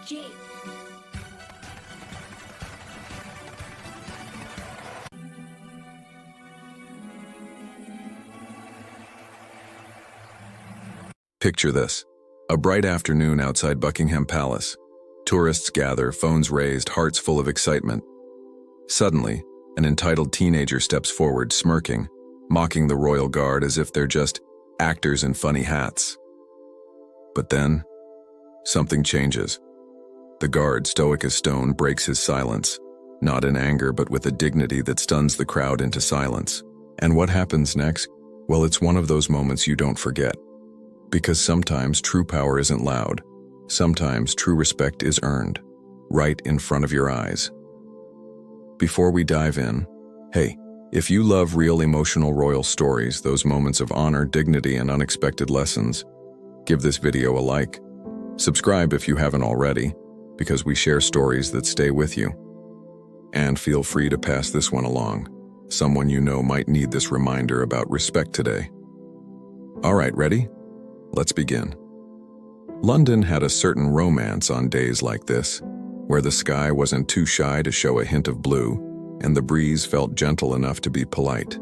G. Picture this. A bright afternoon outside Buckingham Palace. Tourists gather, phones raised, hearts full of excitement. Suddenly, an entitled teenager steps forward, smirking, mocking the royal guard as if they're just actors in funny hats. But then, something changes. The guard, stoic as stone, breaks his silence, not in anger but with a dignity that stuns the crowd into silence. And what happens next? Well, it's one of those moments you don't forget. Because sometimes true power isn't loud. Sometimes true respect is earned, right in front of your eyes. Before we dive in, hey, if you love real emotional royal stories, those moments of honor, dignity, and unexpected lessons, give this video a like. Subscribe if you haven't already, because we share stories that stay with you. And feel free to pass this one along. Someone you know might need this reminder about respect today. All right, ready? Let's begin. London had a certain romance on days like this, where the sky wasn't too shy to show a hint of blue, and the breeze felt gentle enough to be polite.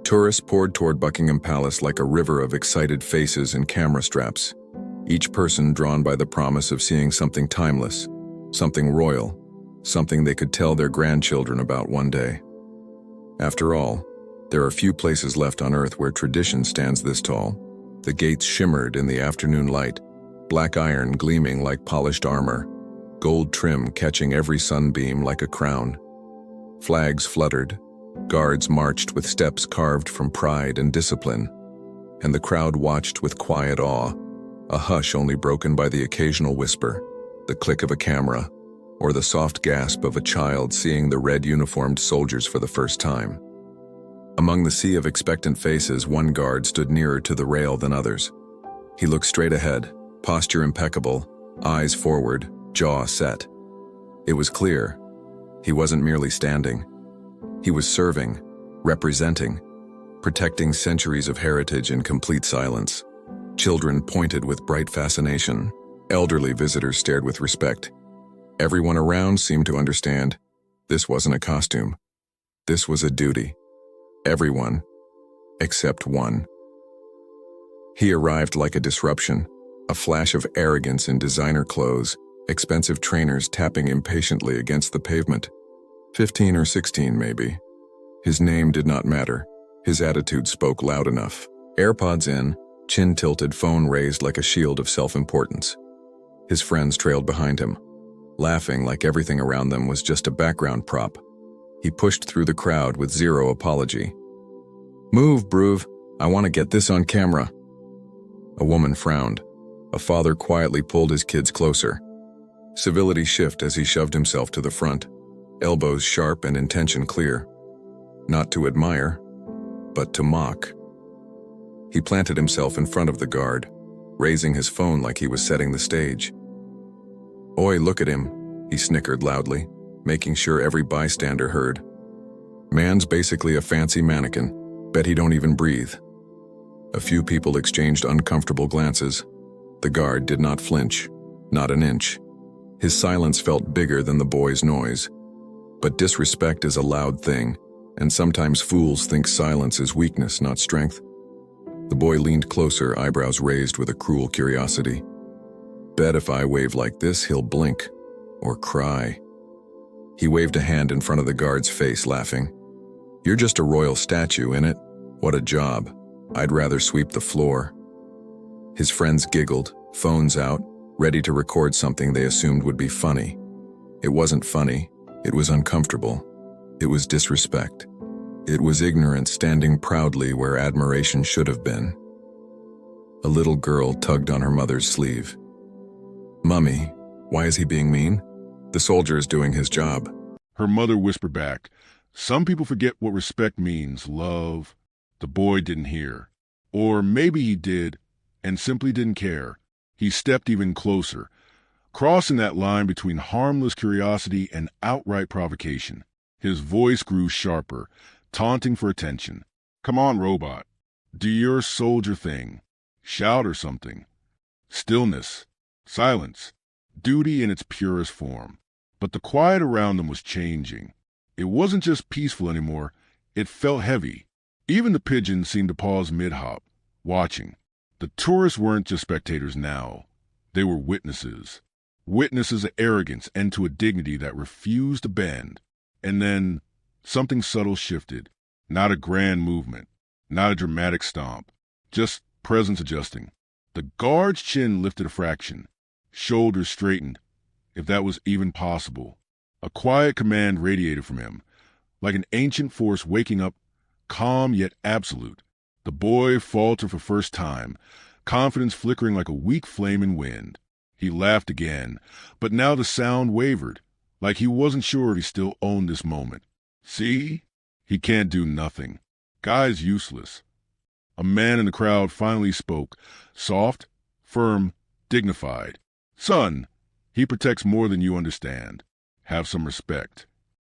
Tourists poured toward Buckingham Palace like a river of excited faces and camera straps, each person drawn by the promise of seeing something timeless, something royal, something they could tell their grandchildren about one day. After all, there are few places left on Earth where tradition stands this tall. The gates shimmered in the afternoon light, black iron gleaming like polished armor, gold trim catching every sunbeam like a crown. Flags fluttered, guards marched with steps carved from pride and discipline, and the crowd watched with quiet awe, a hush only broken by the occasional whisper, the click of a camera, or the soft gasp of a child seeing the red-uniformed soldiers for the first time. Among the sea of expectant faces, one guard stood nearer to the rail than others. He looked straight ahead, posture impeccable, eyes forward, jaw set. It was clear. He wasn't merely standing. He was serving, representing, protecting centuries of heritage in complete silence. Children pointed with bright fascination. Elderly visitors stared with respect. Everyone around seemed to understand. This wasn't a costume. This was a duty. Everyone, except one. He arrived like a disruption, a flash of arrogance in designer clothes, expensive trainers tapping impatiently against the pavement. 15 or 16, maybe. His name did not matter. His attitude spoke loud enough. AirPods in, chin tilted, phone raised like a shield of self-importance. His friends trailed behind him, laughing like everything around them was just a background prop. He pushed through the crowd with zero apology. "Move, bruv. I want to get this on camera." A woman frowned. A father quietly pulled his kids closer. Civility shifted as he shoved himself to the front, elbows sharp and intention clear. Not to admire, but to mock. He planted himself in front of the guard, raising his phone like he was setting the stage. "Oi, look at him," he snickered loudly, making sure every bystander heard. "Man's basically a fancy mannequin. Bet he don't even breathe." A few people exchanged uncomfortable glances. The guard did not flinch, not an inch. His silence felt bigger than the boy's noise. But disrespect is a loud thing, and sometimes fools think silence is weakness, not strength. The boy leaned closer, eyebrows raised with a cruel curiosity. "Bet if I wave like this, he'll blink, or cry." He waved a hand in front of the guard's face, laughing. "You're just a royal statue, innit? What a job. I'd rather sweep the floor." His friends giggled, phones out, ready to record something they assumed would be funny. It wasn't funny. It was uncomfortable. It was disrespect. It was ignorance standing proudly where admiration should have been. A little girl tugged on her mother's sleeve. "Mummy, why is he being mean? The soldier is doing his job." Her mother whispered back, "Some people forget what respect means, love." The boy didn't hear. Or maybe he did, and simply didn't care. He stepped even closer, crossing that line between harmless curiosity and outright provocation. His voice grew sharper, taunting for attention. "Come on, robot. Do your soldier thing. Shout or something." Stillness. Silence. duty in its purest form. But the quiet around them was changing. It wasn't just peaceful anymore, it felt heavy. Even the pigeons seemed to pause mid-hop, watching. The tourists weren't just spectators now. They were witnesses. Witnesses of arrogance and to a dignity that refused to bend. And then something subtle shifted. Not a grand movement, not a dramatic stomp, just presence adjusting. The guard's chin lifted a fraction, shoulders straightened, if that was even possible. A quiet command radiated from him, like an ancient force waking up, calm yet absolute. The boy faltered for first time, confidence flickering like a weak flame in wind. He laughed again, but now the sound wavered, like he wasn't sure if he still owned this moment. See? He can't do nothing. Guy's useless. A man in the crowd finally spoke, soft, firm, dignified. Son, he protects more than you understand. Have some respect.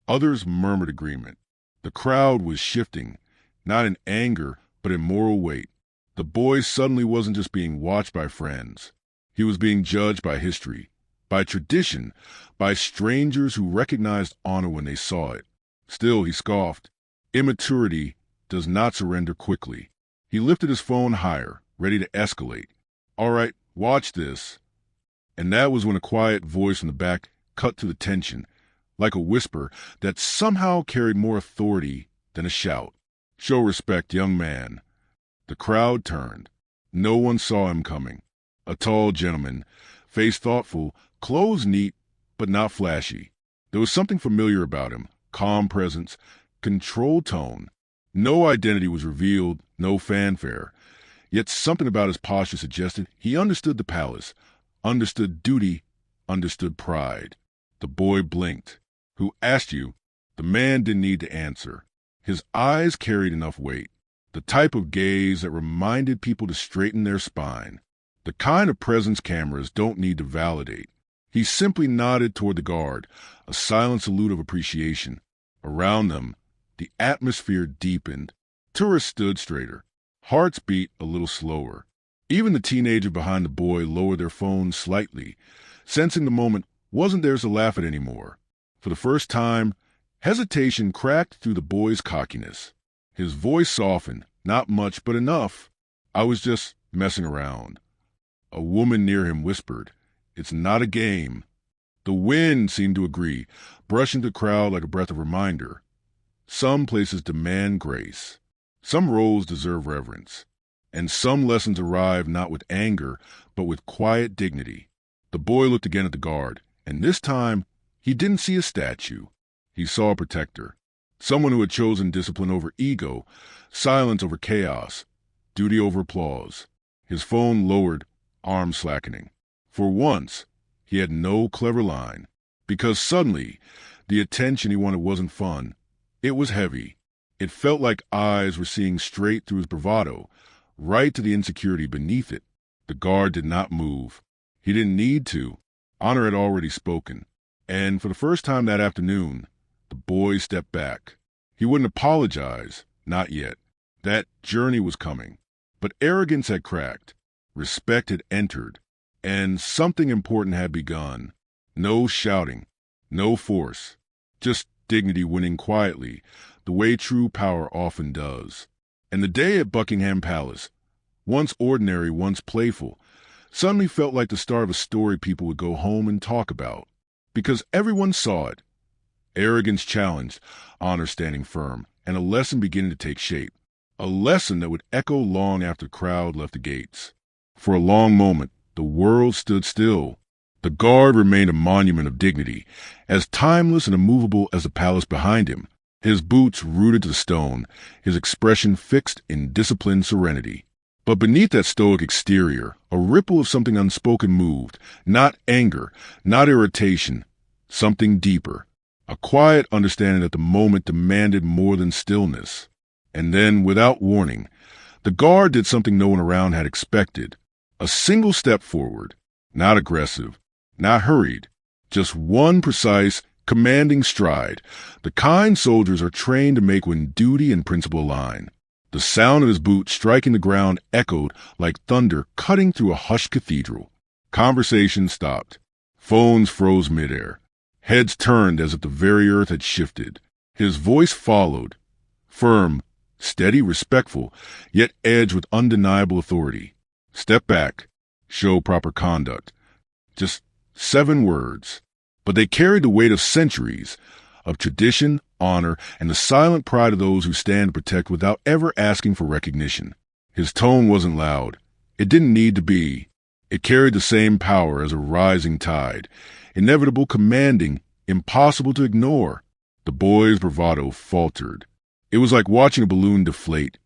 Others murmured agreement. The crowd was shifting, not in anger, but in moral weight. The boy suddenly wasn't just being watched by friends. He was being judged by history, by tradition, by strangers who recognized honor when they saw it. Still, he scoffed. Immaturity does not surrender quickly. He lifted his phone higher, ready to escalate. All right, watch this. And that was when a quiet voice in the back cut through the tension, like a whisper that somehow carried more authority than a shout. Show respect, young man. The crowd turned. No one saw him coming. A tall gentleman, face thoughtful, clothes neat, but not flashy. There was something familiar about him, calm presence, controlled tone. No identity was revealed, no fanfare. Yet something about his posture suggested he understood the palace, understood duty, understood pride. The boy blinked. Who asked you? The man didn't need to answer. His eyes carried enough weight, the type of gaze that reminded people to straighten their spine, the kind of presence cameras don't need to validate. He simply nodded toward the guard, a silent salute of appreciation. Around them, the atmosphere deepened. Tourists stood straighter. Hearts beat a little slower. Even the teenager behind the boy lowered their phones slightly, sensing the moment wasn't theirs to laugh at anymore. For the first time, hesitation cracked through the boy's cockiness. His voice softened, not much, but enough. I was just messing around. A woman near him whispered, "It's not a game." The wind seemed to agree, brushing the crowd like a breath of reminder. Some places demand grace. Some roles deserve reverence. And some lessons arrive not with anger, but with quiet dignity. The boy looked again at the guard, and this time he didn't see a statue. He saw a protector, someone who had chosen discipline over ego, silence over chaos, duty over applause. His phone lowered, arms slackening. For once, he had no clever line, because suddenly the attention he wanted wasn't fun. It was heavy. It felt like eyes were seeing straight through his bravado, right to the insecurity beneath it. The guard did not move. He didn't need to. Honor had already spoken. And for the first time that afternoon, the boy stepped back. He wouldn't apologize, not yet. That journey was coming. But arrogance had cracked. Respect had entered. And something important had begun. No shouting, no force, just dignity winning quietly, the way true power often does. And the day at Buckingham Palace, once ordinary, once playful, suddenly felt like the start of a story people would go home and talk about. Because everyone saw it. Arrogance challenged, honor standing firm, and a lesson beginning to take shape. A lesson that would echo long after the crowd left the gates. For a long moment, the world stood still. The guard remained a monument of dignity, as timeless and immovable as the palace behind him, his boots rooted to the stone, his expression fixed in disciplined serenity. But beneath that stoic exterior, a ripple of something unspoken moved, not anger, not irritation, something deeper, a quiet understanding that the moment demanded more than stillness. And then, without warning, the guard did something no one around had expected. A single step forward, not aggressive, not hurried, just one precise, commanding stride, the kind soldiers are trained to make when duty and principle align. The sound of his boot striking the ground echoed like thunder cutting through a hushed cathedral. Conversation stopped. Phones froze midair. Heads turned as if the very earth had shifted. His voice followed, firm, steady, respectful, yet edged with undeniable authority. Step back. Show proper conduct. Just 7 words. But they carried the weight of centuries, of tradition, honor, and the silent pride of those who stand to protect without ever asking for recognition. His tone wasn't loud. It didn't need to be. It carried the same power as a rising tide, inevitable, commanding, impossible to ignore. The boy's bravado faltered. It was like watching a balloon deflate.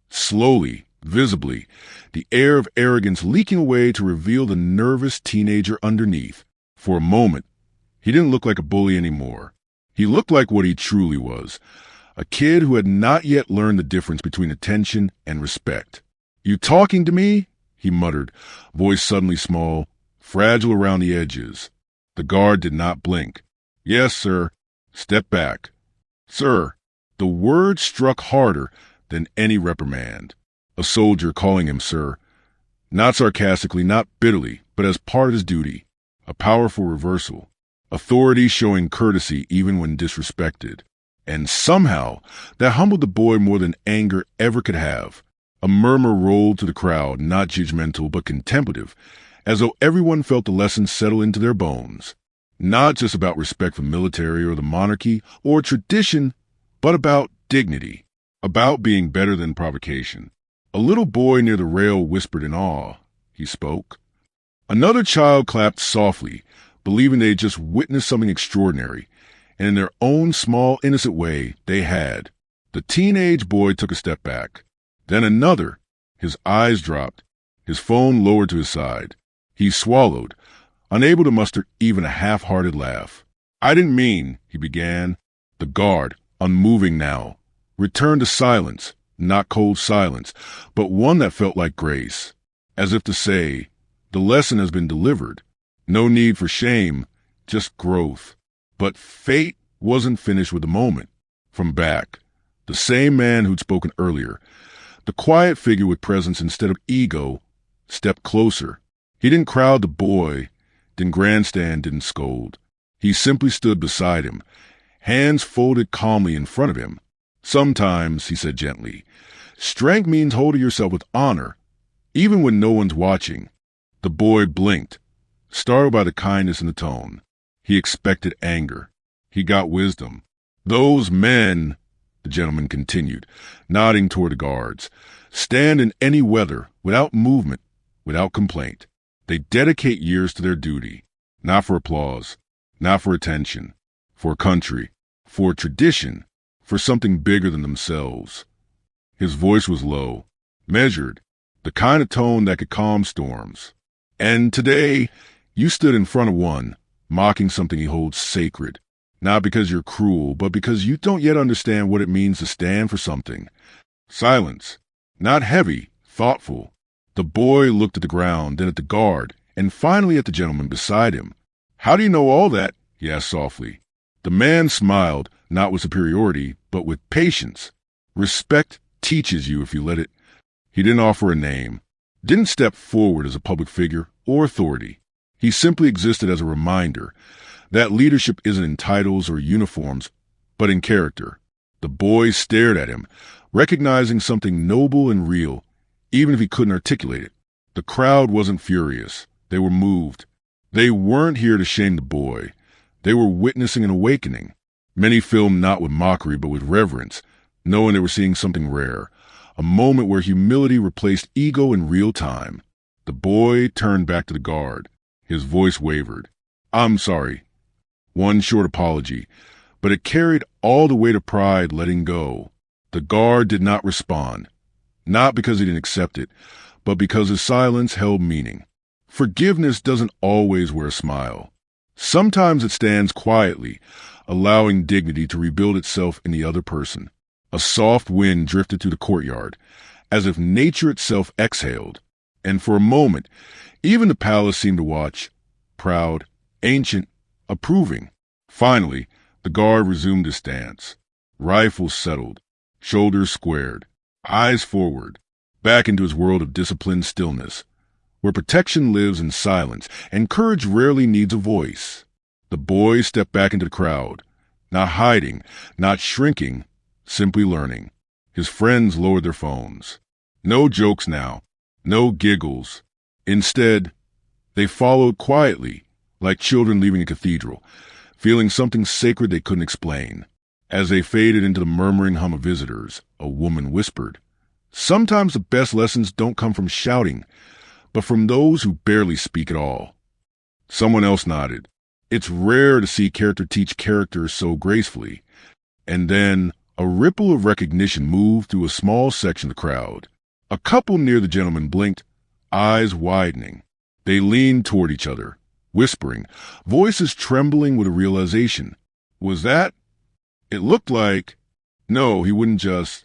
Slowly, visibly, the air of arrogance leaking away to reveal the nervous teenager underneath. For a moment, he didn't look like a bully anymore. He looked like what he truly was, a kid who had not yet learned the difference between attention and respect. "You talking to me?" he muttered, voice suddenly small, fragile around the edges. The guard did not blink. "Yes, sir." "Step back." "Sir." The word struck harder than any reprimand. A soldier calling him sir. Not sarcastically, not bitterly, but as part of his duty. A powerful reversal. Authority showing courtesy even when disrespected. And somehow, that humbled the boy more than anger ever could have. A murmur rolled to the crowd, not judgmental but contemplative, as though everyone felt the lesson settle into their bones. Not just about respect for military or the monarchy or tradition, but about dignity, about being better than provocation. A little boy near the rail whispered in awe. He spoke. Another child clapped softly, believing they had just witnessed something extraordinary, and in their own small, innocent way, they had. The teenage boy took a step back. Then another. His eyes dropped, his phone lowered to his side. He swallowed, unable to muster even a half-hearted laugh. "I didn't mean," he began. The guard, unmoving now, returned to silence, not cold silence, but one that felt like grace, as if to say, the lesson has been delivered. No need for shame, just growth. But fate wasn't finished with the moment. From back, the same man who'd spoken earlier, the quiet figure with presence instead of ego, stepped closer. He didn't crowd the boy, didn't grandstand, didn't scold. He simply stood beside him, hands folded calmly in front of him. "Sometimes," he said gently, "strength means holding yourself with honor, even when no one's watching." The boy blinked, startled by the kindness in the tone. He expected anger. He got wisdom. "Those men," the gentleman continued, nodding toward the guards, "stand in any weather, without movement, without complaint. They dedicate years to their duty, not for applause, not for attention, for country, for tradition, for something bigger than themselves." His voice was low, measured, the kind of tone that could calm storms. "And today, you stood in front of one, mocking something he holds sacred, not because you're cruel, but because you don't yet understand what it means to stand for something." Silence, not heavy, thoughtful. The boy looked at the ground, then at the guard, and finally at the gentleman beside him. "How do you know all that?" he asked softly. The man smiled, not with superiority, but with patience. "Respect teaches you if you let it." He didn't offer a name, didn't step forward as a public figure or authority. He simply existed as a reminder that leadership isn't in titles or uniforms, but in character. The boy stared at him, recognizing something noble and real, even if he couldn't articulate it. The crowd wasn't furious. They were moved. They weren't here to shame the boy. They were witnessing an awakening. Many filmed not with mockery but with reverence, knowing they were seeing something rare, a moment where humility replaced ego in real time. The boy turned back to the guard. His voice wavered. "I'm sorry." One short apology, but it carried all the weight of pride letting go. The guard did not respond, not because he didn't accept it, but because his silence held meaning. Forgiveness doesn't always wear a smile. Sometimes it stands quietly, allowing dignity to rebuild itself in the other person. A soft wind drifted through the courtyard, as if nature itself exhaled, and for a moment, even the palace seemed to watch, proud, ancient, approving. Finally, the guard resumed his stance. Rifles settled, shoulders squared, eyes forward, back into his world of disciplined stillness. where protection lives in silence and courage rarely needs a voice. The boy stepped back into the crowd, not hiding, not shrinking, simply learning. His friends lowered their phones. No jokes now, no giggles. Instead, they followed quietly, like children leaving a cathedral, feeling something sacred they couldn't explain. As they faded into the murmuring hum of visitors, a woman whispered, "Sometimes the best lessons don't come from shouting, but from those who barely speak at all." Someone else nodded. It's rare to see character teach character so gracefully. And then a ripple of recognition moved through a small section of the crowd. A couple near the gentleman blinked, eyes widening. They leaned toward each other, whispering, voices trembling with a realization. Was that? It looked like... No, he wouldn't just...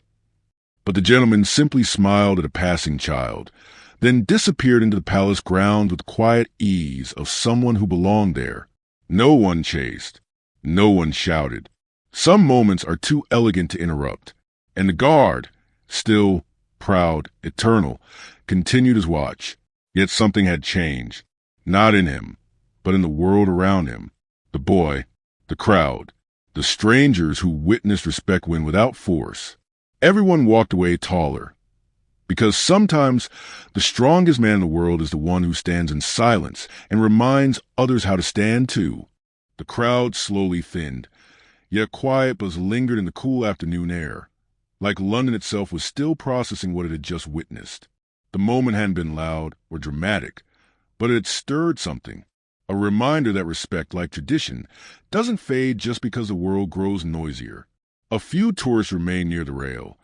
But the gentleman simply smiled at a passing child, then disappeared into the palace grounds with the quiet ease of someone who belonged there. No one chased. No one shouted. Some moments are too elegant to interrupt, and the guard, still, proud, eternal, continued his watch. Yet something had changed, not in him, but in the world around him. The boy, the crowd, the strangers who witnessed respect win without force. Everyone walked away taller, because sometimes the strongest man in the world is the one who stands in silence and reminds others how to stand too. The crowd slowly thinned, yet quiet buzz lingered in the cool afternoon air, like London itself was still processing what it had just witnessed. The moment hadn't been loud or dramatic, but it had stirred something, a reminder that respect, like tradition, doesn't fade just because the world grows noisier. A few tourists remained near the rail,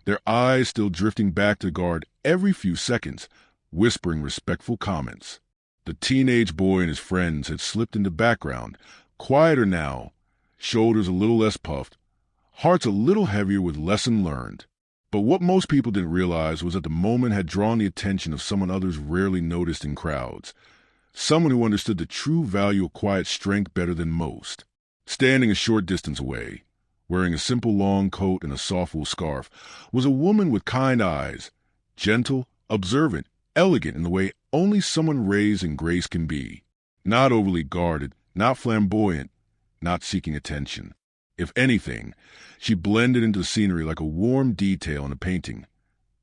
their eyes still drifting back to the guard every few seconds, whispering respectful comments. The teenage boy and his friends had slipped into the background, quieter now, shoulders a little less puffed, hearts a little heavier with lesson learned. But what most people didn't realize was that the moment had drawn the attention of someone others rarely noticed in crowds. Someone who understood the true value of quiet strength better than most. Standing a short distance away, wearing a simple long coat and a soft wool scarf, was a woman with kind eyes, gentle, observant, elegant in the way only someone raised in grace can be. Not overly guarded, not flamboyant, not seeking attention. If anything, she blended into the scenery like a warm detail in a painting.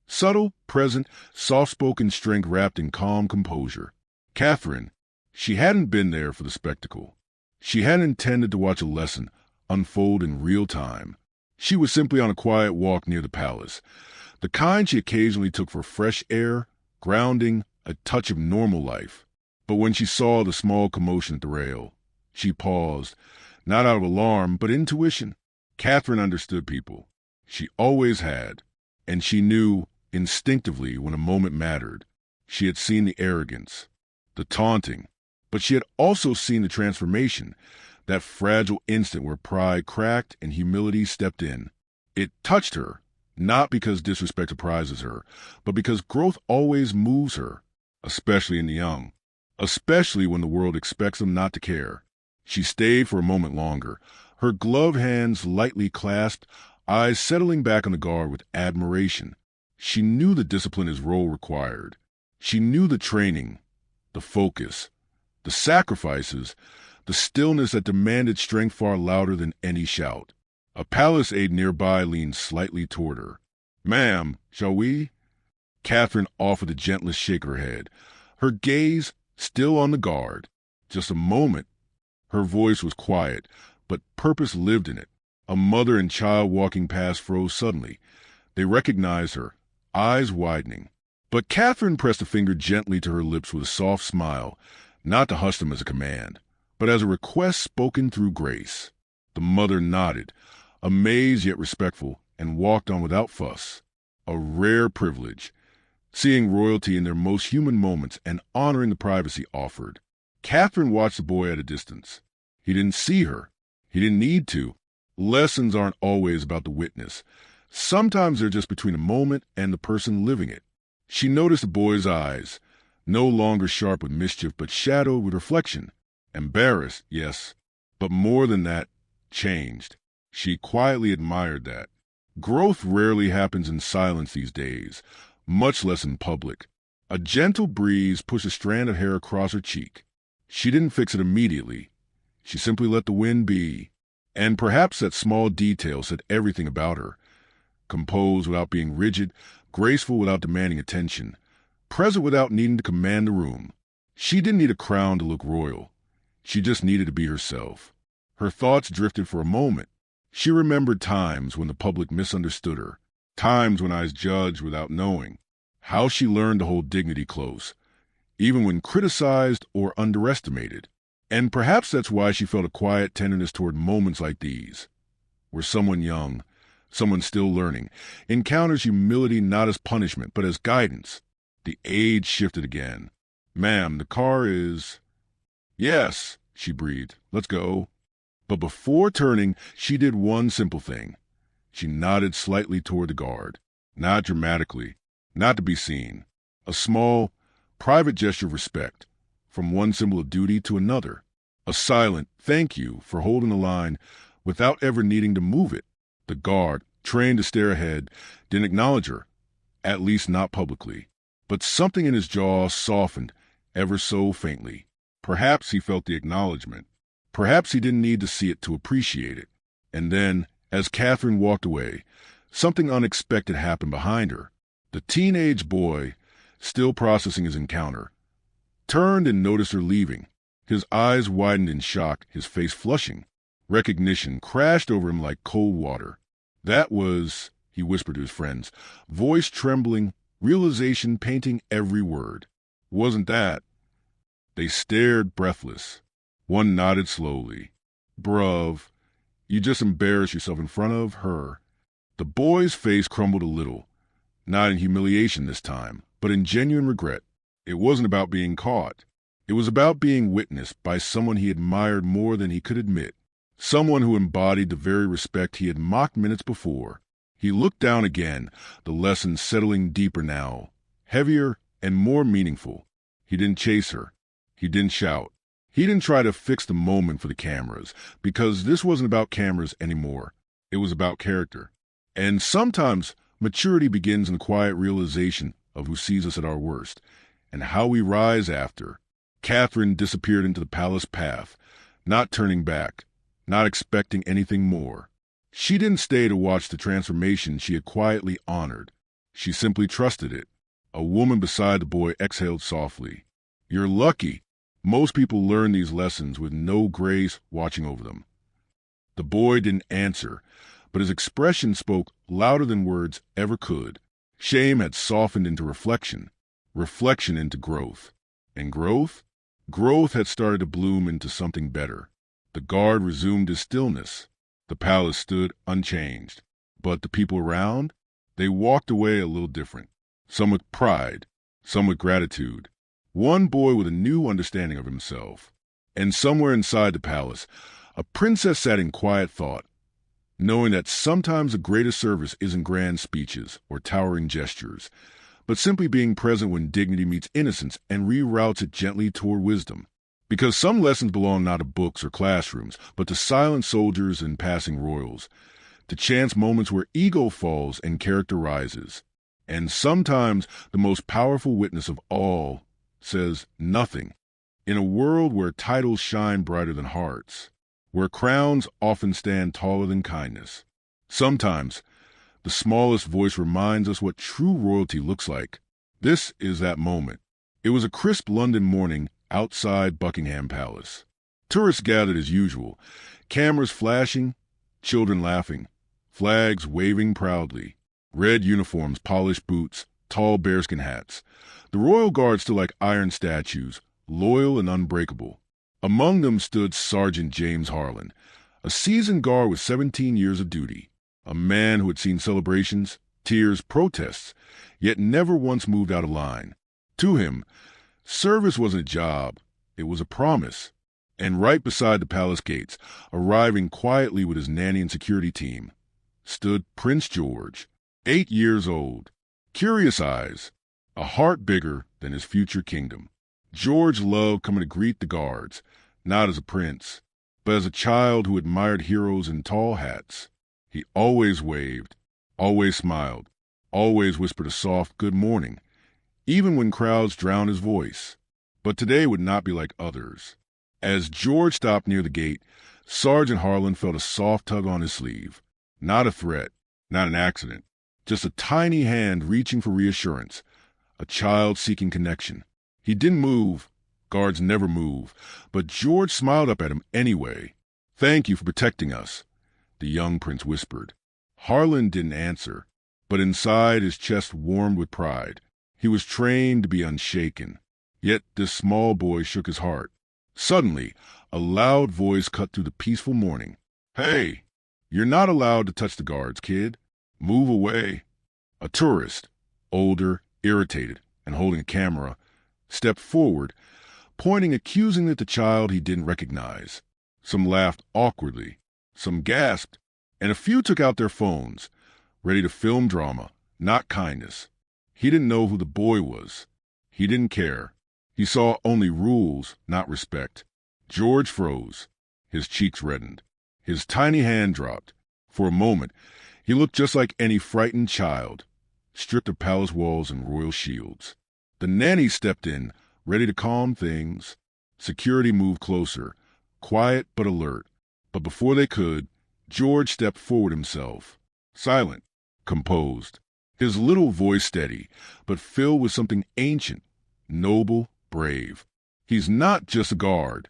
Subtle, present, soft-spoken strength wrapped in calm composure. Catherine, she hadn't been there for the spectacle. She hadn't intended to watch a lesson unfold in real time. She was simply on a quiet walk near the palace, the kind she occasionally took for fresh air, grounding, a touch of normal life. But when she saw the small commotion at the rail, she paused, not out of alarm, but intuition. Catherine understood people. She always had, and she knew instinctively when a moment mattered. She had seen the arrogance, the taunting, but she had also seen the transformation, that fragile instant where pride cracked and humility stepped in. It touched her, not because disrespect surprises her, but because growth always moves her, especially in the young, especially when the world expects them not to care. She stayed for a moment longer, her gloved hands lightly clasped, eyes settling back on the guard with admiration. She knew the discipline his role required. She knew the training, the focus, the sacrifices, the stillness that demanded strength far louder than any shout. A palace aide nearby leaned slightly toward her. "Ma'am, shall we?" Catherine offered the gentlest shake of her head, her gaze still on the guard. Just a moment. Her voice was quiet, but purpose lived in it. A mother and child walking past froze suddenly. They recognized her, eyes widening. But Catherine pressed a finger gently to her lips with a soft smile, not to hush them as a command, but as a request spoken through grace. The mother nodded, amazed yet respectful, and walked on without fuss. A rare privilege, seeing royalty in their most human moments and honoring the privacy offered. Catherine watched the boy at a distance. He didn't see her. He didn't need to. Lessons aren't always about the witness. Sometimes they're just between a moment and the person living it. She noticed the boy's eyes, no longer sharp with mischief but shadowed with reflection. Embarrassed, yes, but more than that, changed. She quietly admired that. Growth rarely happens in silence these days, much less in public. A gentle breeze pushed a strand of hair across her cheek. She didn't fix it immediately. She simply let the wind be. And perhaps that small detail said everything about her. Composed without being rigid, graceful without demanding attention, present without needing to command the room. She didn't need a crown to look royal. She just needed to be herself. Her thoughts drifted for a moment. She remembered times when the public misunderstood her, times when I was judged without knowing, how she learned to hold dignity close, even when criticized or underestimated. And perhaps that's why she felt a quiet tenderness toward moments like these, where someone young, someone still learning, encounters humility not as punishment, but as guidance. The age shifted again. "Ma'am, the car is—" "Yes," she breathed. "Let's go." But before turning, she did one simple thing. She nodded slightly toward the guard, not dramatically, not to be seen. A small, private gesture of respect, from one symbol of duty to another. A silent thank you for holding the line without ever needing to move it. The guard, trained to stare ahead, didn't acknowledge her, at least not publicly. But something in his jaw softened ever so faintly. Perhaps he felt the acknowledgement. Perhaps he didn't need to see it to appreciate it. And then, as Catherine walked away, something unexpected happened behind her. The teenage boy, still processing his encounter, turned and noticed her leaving. His eyes widened in shock, his face flushing. Recognition crashed over him like cold water. "That was," he whispered to his friends, voice trembling, realization painting every word. "Wasn't that?" They stared breathless. One nodded slowly. "Bruv, you just embarrassed yourself in front of her." The boy's face crumbled a little, not in humiliation this time, but in genuine regret. It wasn't about being caught. It was about being witnessed by someone he admired more than he could admit, someone who embodied the very respect he had mocked minutes before. He looked down again, the lesson settling deeper now, heavier and more meaningful. He didn't chase her. He didn't shout. He didn't try to fix the moment for the cameras, because this wasn't about cameras anymore. It was about character. And sometimes maturity begins in the quiet realization of who sees us at our worst, and how we rise after. Catherine disappeared into the palace path, not turning back, not expecting anything more. She didn't stay to watch the transformation she had quietly honored. She simply trusted it. A woman beside the boy exhaled softly. "You're lucky." Most people learn these lessons with no grace watching over them. The boy didn't answer, but his expression spoke louder than words ever could. Shame had softened into reflection, reflection into growth. And growth? Growth had started to bloom into something better. The guard resumed his stillness. The palace stood unchanged. But the people around? They walked away a little different. Some with pride, some with gratitude. One boy with a new understanding of himself. And somewhere inside the palace, a princess sat in quiet thought, knowing that sometimes the greatest service isn't grand speeches or towering gestures, but simply being present when dignity meets innocence and reroutes it gently toward wisdom. Because some lessons belong not to books or classrooms, but to silent soldiers and passing royals, to chance moments where ego falls and character rises. And sometimes the most powerful witness of all says nothing. In a world where titles shine brighter than hearts, where crowns often stand taller than kindness, sometimes the smallest voice reminds us what true royalty looks like. This is that moment. It was a crisp London morning outside Buckingham Palace. Tourists gathered as usual, cameras flashing, children laughing, flags waving proudly, red uniforms, polished boots, tall bearskin hats. The Royal Guard stood like iron statues, loyal and unbreakable. Among them stood Sergeant James Harlan, a seasoned guard with 17 years of duty, a man who had seen celebrations, tears, protests, yet never once moved out of line. To him, service wasn't a job, it was a promise. And right beside the palace gates, arriving quietly with his nanny and security team, stood Prince George, 8 years old, curious eyes, a heart bigger than his future kingdom. George loved coming to greet the guards, not as a prince, but as a child who admired heroes in tall hats. He always waved, always smiled, always whispered a soft good morning, even when crowds drowned his voice. But today would not be like others. As George stopped near the gate, Sergeant Harlan felt a soft tug on his sleeve. Not a threat, not an accident, just a tiny hand reaching for reassurance, a child seeking connection. He didn't move. Guards never move. But George smiled up at him anyway. "Thank you for protecting us," the young prince whispered. Harlan didn't answer, but inside his chest warmed with pride. He was trained to be unshaken. Yet this small boy shook his heart. Suddenly, a loud voice cut through the peaceful morning. "Hey, you're not allowed to touch the guards, kid. Move away." A tourist, older, irritated, and holding a camera, stepped forward, pointing accusingly at the child he didn't recognize. Some laughed awkwardly, some gasped, and a few took out their phones, ready to film drama, not kindness. He didn't know who the boy was. He didn't care. He saw only rules, not respect. George froze. His cheeks reddened. His tiny hand dropped. For a moment, he looked just like any frightened child, stripped of palace walls and royal shields. The nanny stepped in, ready to calm things. Security moved closer, quiet but alert. But before they could, George stepped forward himself, silent, composed, his little voice steady, but filled with something ancient, noble, brave. "He's not just a guard,"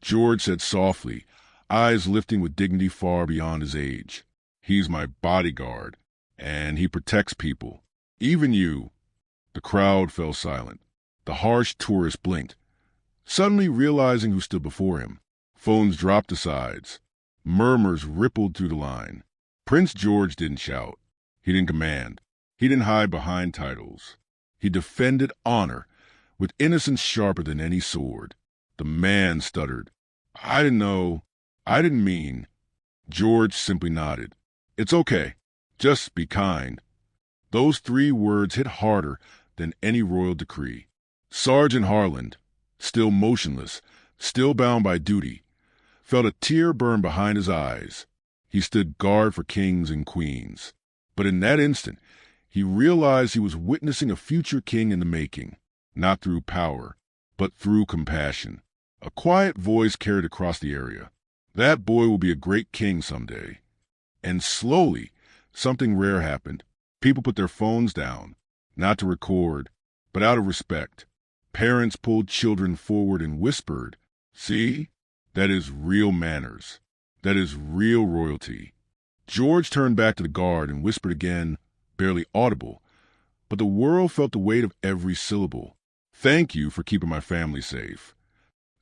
George said softly, eyes lifting with dignity far beyond his age. "He's my bodyguard, and he protects people. Even you." The crowd fell silent. The harsh tourist blinked, suddenly realizing who stood before him. Phones dropped to sides. Murmurs rippled through the line. Prince George didn't shout. He didn't command. He didn't hide behind titles. He defended honor with innocence sharper than any sword. The man stuttered. "I didn't know. I didn't mean." George simply nodded. "It's okay. Just be kind." Those 3 words hit harder than any royal decree. Sergeant Harlan, still motionless, still bound by duty, felt a tear burn behind his eyes. He stood guard for kings and queens. But in that instant, he realized he was witnessing a future king in the making, not through power, but through compassion. A quiet voice carried across the area. "That boy will be a great king someday." And slowly, something rare happened. People put their phones down, not to record, but out of respect. Parents pulled children forward and whispered, "See? That is real manners. That is real royalty." George turned back to the guard and whispered again, barely audible, but the world felt the weight of every syllable. "Thank you for keeping my family safe."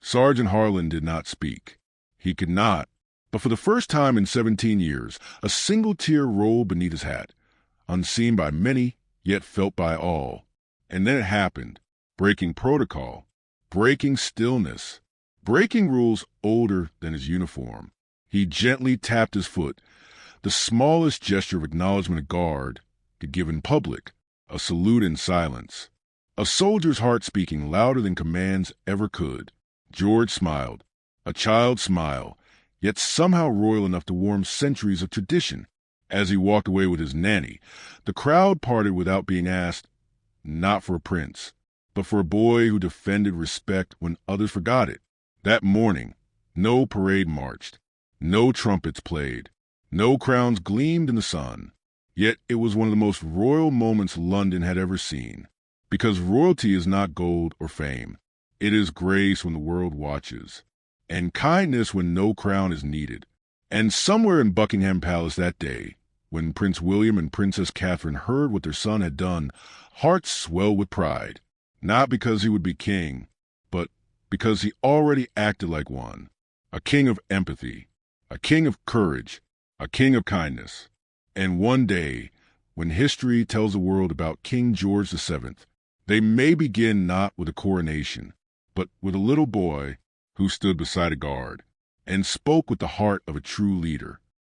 Sergeant Harlan did not speak. He could not. But for the first time in 17 years, a single tear rolled beneath his hat, unseen by many, yet felt by all. And then it happened, breaking protocol, breaking stillness, breaking rules older than his uniform. He gently tapped his foot, the smallest gesture of acknowledgement a guard could give in public, a salute in silence, a soldier's heart speaking louder than commands ever could. George smiled, a child's smile, yet somehow royal enough to warm centuries of tradition. As he walked away with his nanny, the crowd parted without being asked, not for a prince, but for a boy who defended respect when others forgot it. That morning, no parade marched, no trumpets played, no crowns gleamed in the sun. Yet it was one of the most royal moments London had ever seen. Because royalty is not gold or fame. It is grace when the world watches, and kindness when no crown is needed. And somewhere in Buckingham Palace that day, when Prince William and Princess Catherine heard what their son had done, hearts swelled with pride, not because he would be king, but because he already acted like one, a king of empathy, a king of courage, a king of kindness. And one day, when history tells the world about King George VII, they may begin not with a coronation, but with a little boy who stood beside a guard and spoke with the heart of a true leader.